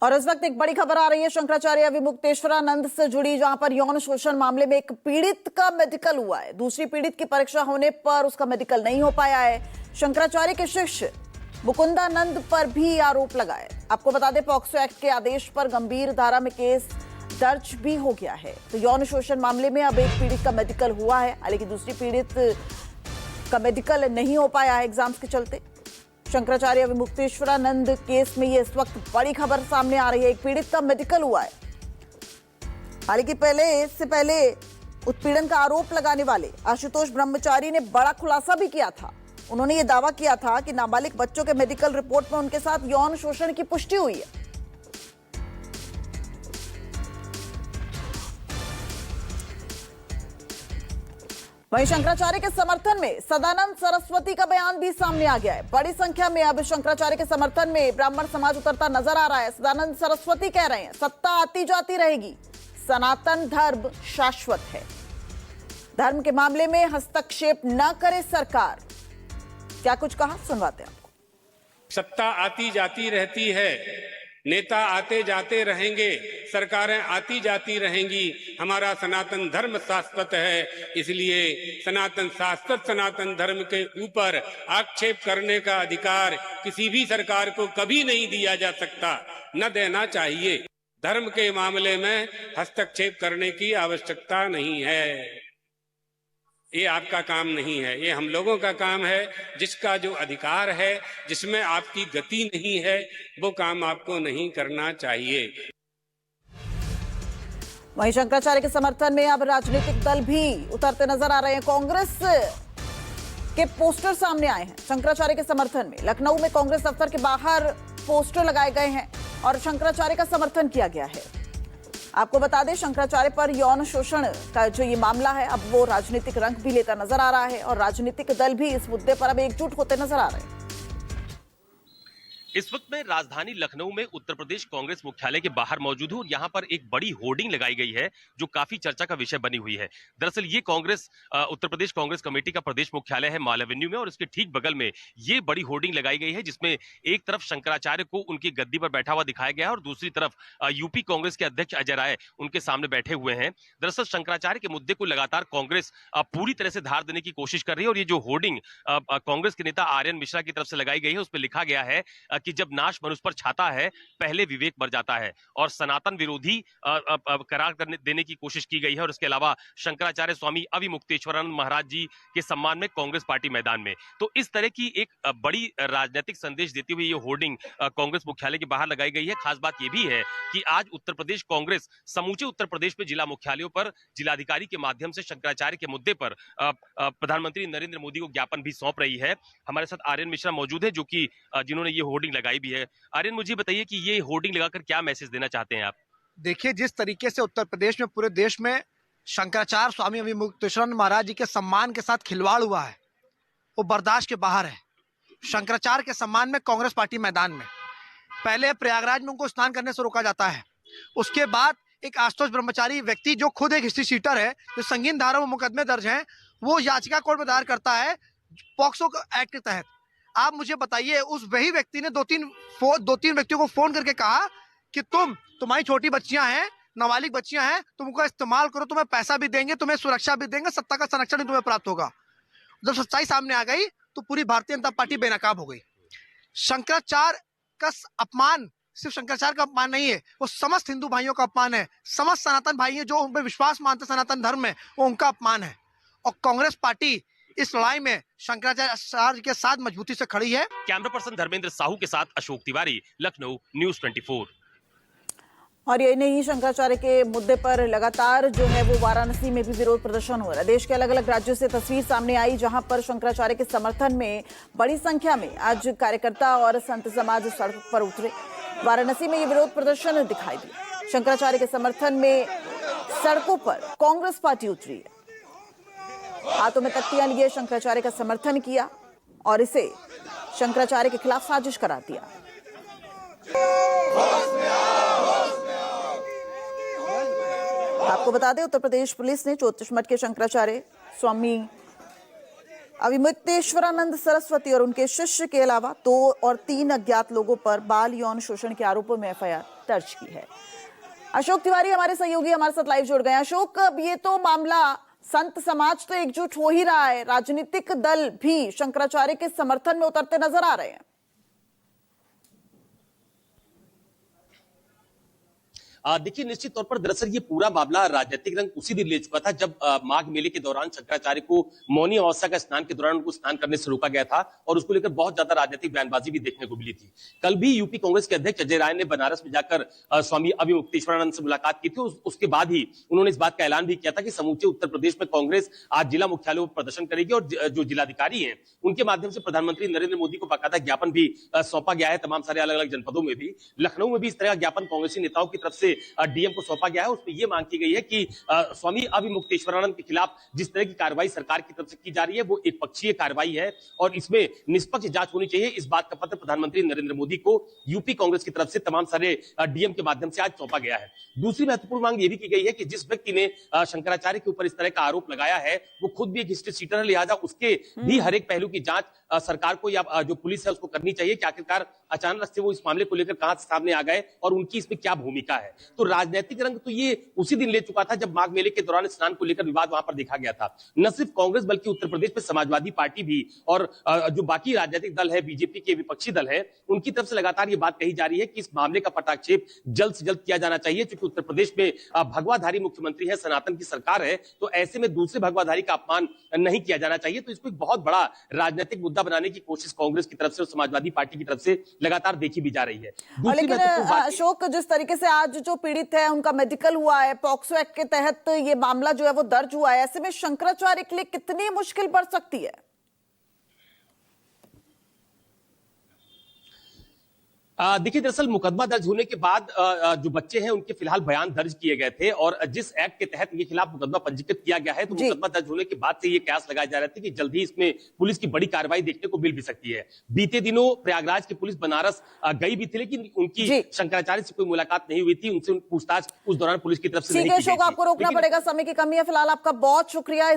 और इस वक्त एक बड़ी खबर आ रही है शंकराचार्य अविमुक्तेश्वरानंद से जुड़ी, जहां पर यौन शोषण मामले में एक पीड़ित का मेडिकल हुआ है। दूसरी पीड़ित की परीक्षा होने पर उसका मेडिकल नहीं हो पाया है। शंकराचार्य के शिष्य मुकुंदानंद पर भी आरोप लगाए। आपको बता दें, पॉक्सो एक्ट के आदेश पर गंभीर धारा में केस दर्ज भी हो गया है। तो यौन शोषण मामले में अब एक पीड़ित का मेडिकल हुआ है, हालांकि दूसरी पीड़ित का मेडिकल नहीं हो पाया है एग्जाम्स के चलते। शंकराचार्य अविमुक्तेश्वरानंद केस में ये इस वक्त बड़ी खबर सामने आ रही है। एक पीड़ित का मेडिकल हुआ है। हालांकि इससे पहले उत्पीड़न का आरोप लगाने वाले आशुतोष ब्रह्मचारी ने बड़ा खुलासा भी किया था। उन्होंने ये दावा किया था कि नाबालिग बच्चों के मेडिकल रिपोर्ट में उनके साथ यौन शोषण की पुष्टि हुई है। वहीं शंकराचार्य के समर्थन में सदानंद सरस्वती का बयान भी सामने आ गया है। बड़ी संख्या में अब शंकराचार्य के समर्थन में ब्राह्मण समाज उतरता नजर आ रहा है। सदानंद सरस्वती कह रहे हैं, सत्ता आती जाती रहेगी, सनातन धर्म शाश्वत है, धर्म के मामले में हस्तक्षेप न करे सरकार। क्या कुछ कहा, सुनवाते हैं आपको। सत्ता आती जाती रहती है, नेता आते जाते रहेंगे, सरकारें आती जाती रहेंगी, हमारा सनातन धर्म शाश्वत है। इसलिए सनातन शाश्वत सनातन धर्म के ऊपर आक्षेप करने का अधिकार किसी भी सरकार को कभी नहीं दिया जा सकता, न देना चाहिए। धर्म के मामले में हस्तक्षेप करने की आवश्यकता नहीं है। ये आपका काम नहीं है, ये हम लोगों का काम है। जिसका जो अधिकार है, जिसमें आपकी गति नहीं है, वो काम आपको नहीं करना चाहिए। वहीं शंकराचार्य के समर्थन में अब राजनीतिक दल भी उतरते नजर आ रहे हैं। कांग्रेस के पोस्टर सामने आए हैं शंकराचार्य के समर्थन में। लखनऊ में कांग्रेस दफ्तर के बाहर पोस्टर लगाए गए हैं और शंकराचार्य का समर्थन किया गया है। आपको बता दें, शंकराचार्य पर यौन शोषण का जो ये मामला है, अब वो राजनीतिक रंग भी लेता नजर आ रहा है और राजनीतिक दल भी इस मुद्दे पर अब एकजुट होते नजर आ रहे हैं। इस वक्त मैं राजधानी लखनऊ में उत्तर प्रदेश कांग्रेस मुख्यालय के बाहर मौजूद हूं और यहां पर एक बड़ी होर्डिंग लगाई गई है जो काफी चर्चा का विषय बनी हुई है। दरअसल ये कांग्रेस उत्तर प्रदेश कांग्रेस कमेटी का प्रदेश मुख्यालय है माल एवेन्यू में, और इसके ठीक बगल में ये बड़ी होर्डिंग लगाई गई है जिसमें एक तरफ शंकराचार्य को उनकी गद्दी पर बैठा हुआ दिखाया गया है और दूसरी तरफ यूपी कांग्रेस के अध्यक्ष अजय राय उनके सामने बैठे हुए हैं। दरअसल शंकराचार्य के मुद्दे को लगातार कांग्रेस पूरी तरह से धार देने की कोशिश कर रही है और ये जो होर्डिंग कांग्रेस के नेता आर्यन मिश्रा की तरफ से लगाई गई है उस पर लिखा गया है कि जब नाश मनुष्य पर छाता है, पहले विवेक मर जाता है, और सनातन विरोधी करार देने की कोशिश की गई है। और इसके अलावा शंकराचार्य स्वामी अविमुक्तेश्वरानंद महाराज जी के सम्मान में कांग्रेस पार्टी मैदान में। तो इस तरह की एक बड़ी राजनीतिक संदेश देती हुई ये होर्डिंग कांग्रेस मुख्यालय के बाहर लगाई गई है। खास बात यह भी है कि आज उत्तर प्रदेश कांग्रेस समूचे उत्तर प्रदेश में जिला मुख्यालयों पर जिलाधिकारी के माध्यम से शंकराचार्य के मुद्दे पर प्रधानमंत्री नरेंद्र मोदी को ज्ञापन भी सौंप रही है। हमारे साथ आर्यन मिश्रा मौजूद है जो कि जिन्होंने ये होर्डिंग लगाई भी है। आर्यन, मुझे बताइए कि ये होर्डिंग लगाकर क्या मैसेज देना चाहते हैं आप? देखिए, जिस तरीके से उत्तर प्रदेश में, पूरे देश में शंकराचार्य स्वामी अविमुक्तेश्वरानंद महाराज जी के सम्मान के साथ खिलवाड़ हुआ है, वो बर्दाश्त के बाहर है। शंकराचार्य के सम्मान में कांग्रेस पार्टी मैदान में, पहले प्रयागराज में उनको स्नान करने से रोका जाता है, उसके बाद एक आशुतोष ब्रह्मचारी व्यक्ति जो खुद एक हिस्ट्री शीटर है, जो संगीन धारा में मुकदमे दर्ज हैं, वो याचिका कोर्ट में दायर करता है पॉक्सो एक्ट के तहत। आप मुझे बताइए, उस वही व्यक्ति ने दो तीन व्यक्तियों को फोन करके कहा कि तुम्हारी छोटी बच्चियां हैं, नाबालिग बच्चियां हैं, तुम उनका इस्तेमाल करो, तुम्हें पैसा भी देंगे, तुम्हें सुरक्षा भी देंगे, सत्ता का संरक्षण भी तुम्हें प्राप्त होगा। जब सच्चाई सामने आ गई तो पूरी भारतीय जनता पार्टी बेनकाब हो गई। शंकराचार्य का अपमान सिर्फ शंकराचार्य का अपमान नहीं है, वो समस्त हिंदू भाइयों का अपमान है। समस्त सनातन भाई हैं जो उन पर विश्वास मानते सनातन धर्म में, वो उनका अपमान है। और कांग्रेस पार्टी इस लड़ाई में शंकराचार्य के साथ मजबूती से खड़ी है। कैमरा पर्सन धर्मेंद्र साहू के साथ अशोक तिवारी, लखनऊ, न्यूज़ 24। और ये नहीं, शंकराचार्य के मुद्दे पर लगातार जो है वो वाराणसी में भी विरोध प्रदर्शन हो रहा है। देश के अलग अलग राज्यों से तस्वीर सामने आई जहां पर शंकराचार्य के समर्थन में बड़ी संख्या में आज कार्यकर्ता और संत समाज सड़क पर उतरे। वाराणसी में ये विरोध प्रदर्शन दिखाई दिया। शंकराचार्य के समर्थन में सड़कों पर कांग्रेस पार्टी उतरी है, हाथों में तख्तियां लिए शंकराचार्य का समर्थन किया और इसे शंकराचार्य के खिलाफ साजिश करार दिया। आपको बता दें, उत्तर प्रदेश पुलिस ने ज्योतिष मठ के शंकराचार्य स्वामी अविमुक्तेश्वरानंद सरस्वती और उनके शिष्य के अलावा 2 और 3 अज्ञात लोगों पर बाल यौन शोषण के आरोपों में एफआईआर दर्ज की है। अशोक तिवारी हमारे सहयोगी हमारे साथ लाइव जुड़ गए हैं। अशोक, अब ये तो मामला संत समाज तो एकजुट हो ही रहा है, राजनीतिक दल भी शंकराचार्य के समर्थन में उतरते नजर आ रहे हैं। देखिए, निश्चित तौर पर दरअसल ये पूरा मामला राजनीतिक रंग उसी दिन ले चुका था जब माघ मेले के दौरान शंकराचार्य को मौनी अमावस्या का स्नान के दौरान उनको स्नान करने से रोका गया था और उसको लेकर बहुत ज्यादा राजनीतिक बयानबाजी भी देखने को मिली थी। कल भी यूपी कांग्रेस के अध्यक्ष अजय राय ने बनारस में जाकर स्वामी अविमुक्तेश्वरानंद से मुलाकात की थी। उसके बाद ही उन्होंने इस बात का ऐलान भी किया था कि समूचे उत्तर प्रदेश में कांग्रेस आज जिला मुख्यालयों पर प्रदर्शन करेगी और जो जिलाधिकारी हैं उनके माध्यम से प्रधानमंत्री नरेंद्र मोदी को बाकायदा ज्ञापन भी सौंपा गया है। तमाम सारे अलग अलग जनपदों में भी, लखनऊ में भी इस तरह का ज्ञापन कांग्रेसी नेताओं की तरफ से डीएम को सौंपा गया है। उसमें यह मांग की गई है कि स्वामी अविमुक्तेश्वरानंद के खिलाफ जिस तरह की कार्रवाई सरकार की तरफ से की जा रही है वो एक पक्षीय कार्रवाई है और इसमें निष्पक्ष जांच होनी चाहिए। इस बात का पत्र प्रधानमंत्री नरेंद्र मोदी को यूपी कांग्रेस की तरफ से तमाम सारे डीएम के माध्यम से आज सौंपा गया है। दूसरी महत्वपूर्ण मांग यह भी की गई है कि जिस व्यक्ति ने शंकराचार्य के ऊपर इस तरह का आरोप लगाया है वो खुद भी एक हिस्ट्री शीटर है, लिहाजा उसके भी हर एक पहलू की जांच सरकार को या जो पुलिस है उसको करनी चाहिए कि आखिरकार अचानक से वो इस मामले को लेकर कहां से सामने आ गए और उनकी इसमें क्या भूमिका है। तो राजनीतिक रंग तो ये उसी दिन ले चुका था जब माघ मेले के दौरान स्नान को लेकर विवाद वहां पर देखा गया था। न सिर्फ कांग्रेस बल्कि उत्तर प्रदेश में समाजवादी पार्टी भी और जो बाकी राजनीतिक दल है, बीजेपी के विपक्षी दल है, उनकी तरफ से लगातार ये बात कही जा रही है कि इस मामले का पटाक्षेप जल्द से जल्द किया जाना चाहिए क्योंकि उत्तर प्रदेश में भगवाधारी मुख्यमंत्री है, सनातन की सरकार है, तो ऐसे में दूसरे भगवाधारी का अपमान नहीं किया जाना चाहिए। तो इसको एक बहुत बड़ा राजनीतिक मुद्दा बनाने की कोशिश कांग्रेस की तरफ से और समाजवादी पार्टी की तरफ से लगातार देखी भी जा रही है। लेकिन अशोक, जिस तरीके से आज जो पीड़ित है उनका मेडिकल हुआ है, पॉक्सो एक्ट के तहत ये मामला जो है वो दर्ज हुआ है, ऐसे में शंकराचार्य के लिए कितनी मुश्किल बढ़ सकती है? देखिए, दरअसल मुकदमा दर्ज होने के बाद जो बच्चे हैं उनके फिलहाल बयान दर्ज किए गए थे और जिस एक्ट के तहत ये खिलाफ मुकदमा पंजीकृत किया गया है तो मुकदमा दर्ज होने के बाद से ये कयास लगाए जा रहे थे कि जल्द ही इसमें पुलिस की बड़ी कार्रवाई देखने को मिल भी सकती है। बीते दिनों प्रयागराज की पुलिस बनारस गई भी थी लेकिन उनकी शंकराचार्य से कोई मुलाकात नहीं हुई थी, उनसे पूछताछ उस दौरान पुलिस की तरफ से नहीं की गई थी। आपको रोकना पड़ेगा, समय की कमी है। फिलहाल आपका बहुत शुक्रिया।